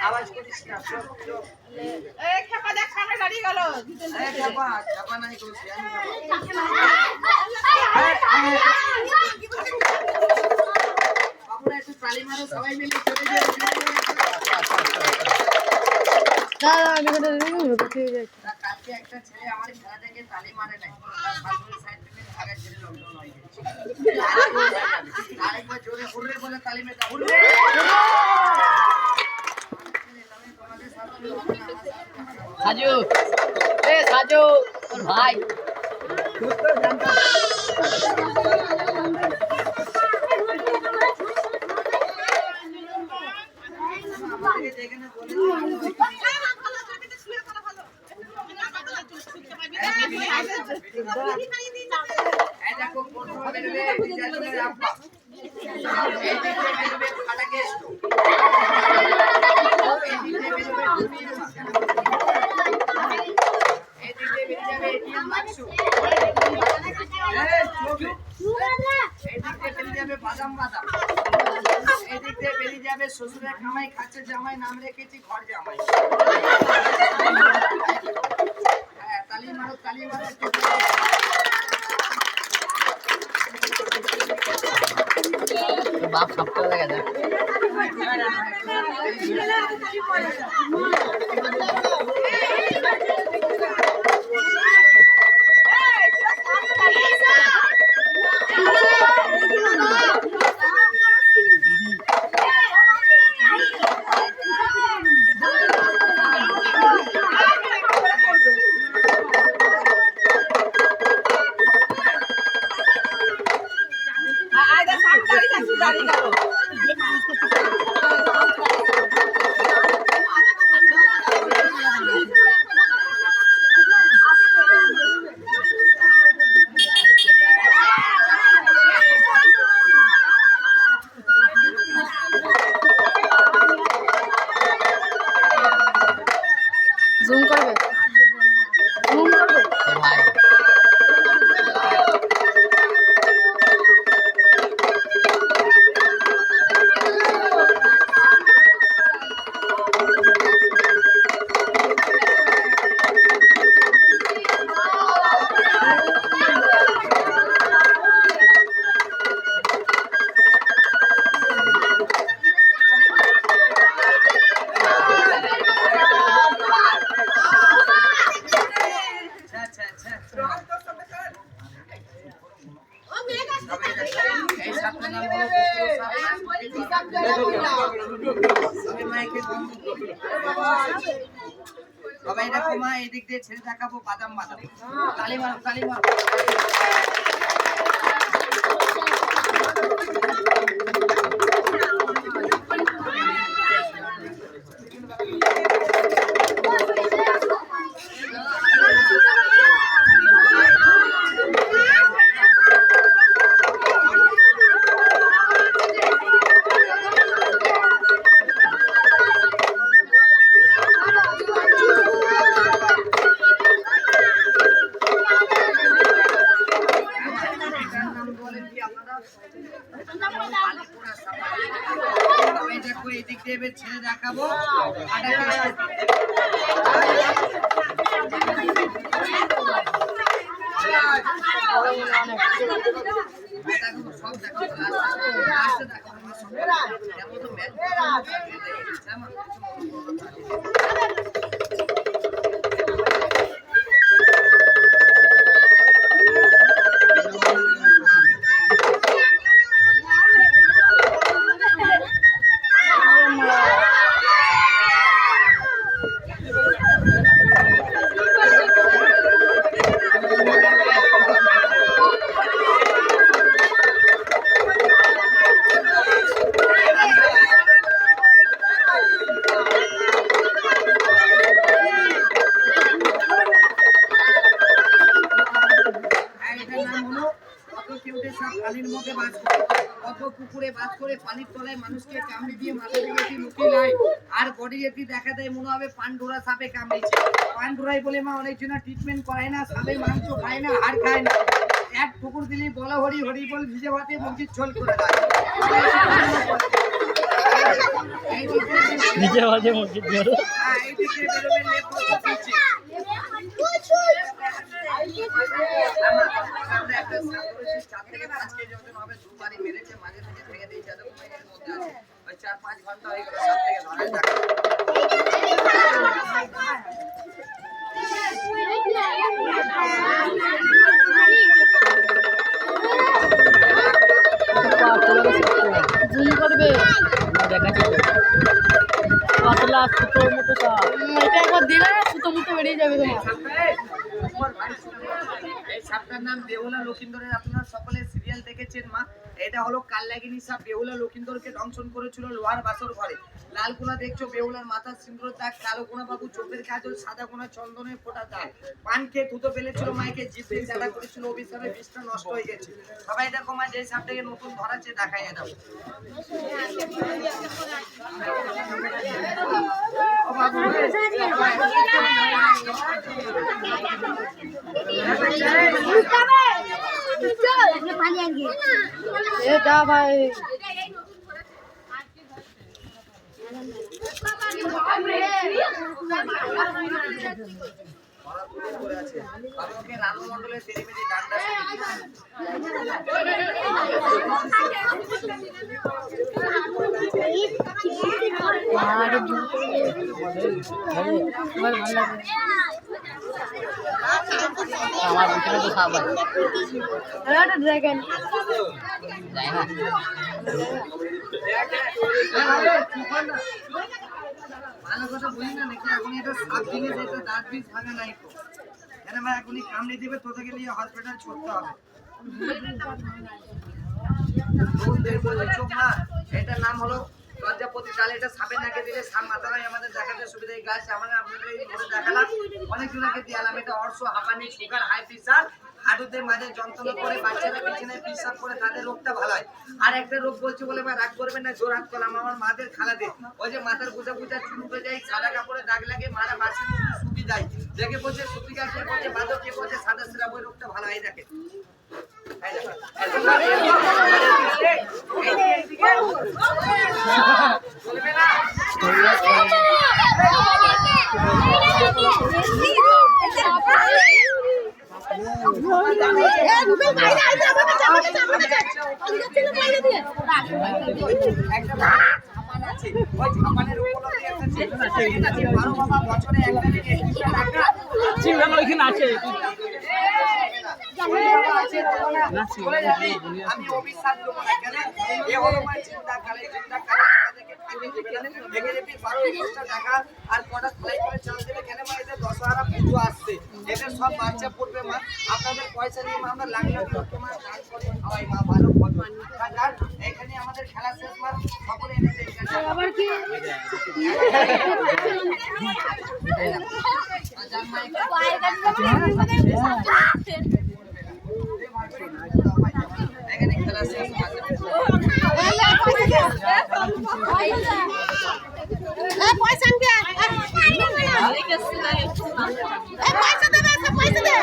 আওয়াজ করিস না, চুপ চুপ। এই খেপা দেখ সামনে দাঁড়িয়ে গেল। এই খেপা, খেপা নাই করছি আমি। বাবুরা একটু তালি মারো সবাই মিলে চলে যাও। কালকে একটা ছেলে আমার খেলা দেখে তালি মারে নাই, তার শাশুড়ি সাইড থেকে আগের ছেলে লকডাউন হয়ে গেছে। আরেকবার জোরে হুররে বলে তালি মেটা, হুররে। সাজু, এ সাজু তোর ভাই শ্বশুরের কামাই খাচ্ছে জামাই, নাম রেখেছি ঘর জামাই। হ্যাঁ, তালি মারো তালি মারো। বাপ সপ্তাহ দেখা যায়। জুম করবে, জুম করবে ভাই সবাই দেখো মা, এই দিক দিয়ে ছেড়ে দেখাবো বাদাম বাদাম। তালি মারো তালি মারো। দেখো এই দিক দিয়ে ছেড়ে দেখাবো। সব দেখো পানির মধ্যে বাস করে, কত পুকুরে বাস করে পানির তলায় মানুষকে কামড়ে দিয়ে মাথা দিয়ে লুকিয়ে যায়, আর বডি যদি দেখা দেয় মনে হবে পান্ডুরা সাপে কামড়েছে। পান্ডুরাই বলে মা অনেকজন ট্রিটমেন্ট করায় না, সাপে মাংস খায় না, হাড় খায় না, এক পুকুর দিলি বলা হরি হরি বল ভিজে ভাতে মুরগির ঝোল করে দেয়। এই নিচে বাজে মসজিদ ধরো হ্যাঁ, এই দিক দিয়ে বেরোবে লেফট হচ্ছে পিছে। আমরা একটা সাত করেছি, 4 থেকে 5 কেজি ওজন হবে, দুবারই মেরেছে, মাঝে থেকে ভেঙে দিয়েছে, এরকম এর মধ্যে আছে। ওই 4-5 ঘন্টা হয়ে গেল, 7 থেকে ধরে থাকে। জুম করবে দেখাচ্ছি পাতলা সুতোর মতো সাপ এটা একবার দিলে না সুতো মুতো বেরিয়ে যাবে তোমার। এই সাপটার নাম বেহুলা লক্ষিন্দরের, আপনারা সকলে সিরিয়াল দেখেছেন মা। এটা হলো কালনাগিনী সাপ। বেহুলা লক্ষিন্দরকে দংশন করেছিল লোহার বাসর ঘরে। লাল কোনা দেখছো বেহুলার মাথার সিন্দুর দাগ, কালো কোনা বাবু চোখের কাজল, সাদা কোনা চন্দনের ফোঁটা দাগ। পান খেয়ে থুতো ফেলেছিল মাইকে, জিভ দিয়ে জ্বালা করেছিল, অভিশাপে বিষটা নষ্ট হয়ে গেছে। সবাই দেখো মা, যে সাপটাকে নতুন ধরাচ্ছে দেখাইয়া দাও। ও বাবু এ যা ভাই করে আছে। আমি ওকে রানু মণ্ডলের তেরিমেরি ডান্ডা আমার ভিতরে তো সাপ আছে একটা ড্রাগন যাই না ভালো কথা বলি না নাকি, এখন এটা সাপ জিনিস, এটা দাঁত বিষ ভাঙা নাই তো। কেন ভাই এখনই কামড়ে দিবে, তোদেরকে নিয়ে হসপিটাল ছুটতে হবে। এটার নাম হলো লজ্জাপতি ডাল। এটা সাপের নাকে দিলে সাপ মাথা হয়, আমাদের দেখাতে সুবিধা। এই গাছ আমরা আপনাদের এই ধরে দেখালাম, অনেক জনকে দিয়ালাম। এটা অর্শ, হাঁপানি, সুগার, হাই প্রেসার, হাঁটুতে মাঝে যন্ত্রণা করে বাচ্চারা পিছনে পিসাব করে, তাদের রোগটা ভালো হয়। আর একটা রোগ বলছে বলে ভাই রাগ করবেন না, জোর হাত করলাম। আমার মাদের খালাতে ওই যে মাথার গুজা গুজা চুল উঠে যায়, সাদা কাপড়ে দাগ লাগে, মারা বাসি শুকি যায়, দেখে বলছে সুতিকা, কে বলছে বাদক, কে বলছে সাদা সিরা, ওই রোগটা ভালো হয়। দেখে চলবে না। আমি অভিশাপ দেবো না, কেন এ হলো আমার চিন্তা কালে, চিন্তা কালে টাকা আর কটা সেলাই করে চাল দেবে। কেন মা, এদের দশহারা পুজো আসছে, এদের সব বাচ্চা পড়বে মা। আপনাদের পয়সা নিয়ে মা আমরা লাখ লাখ তোমার দান করে খাওয়াই মা, ভালো ভজন। এখানে আমাদের খেলা শেষ মা, সকলে এনে আবার কি এখানে খেলা শেষ। পয়সা দেবে, পয়সা দে।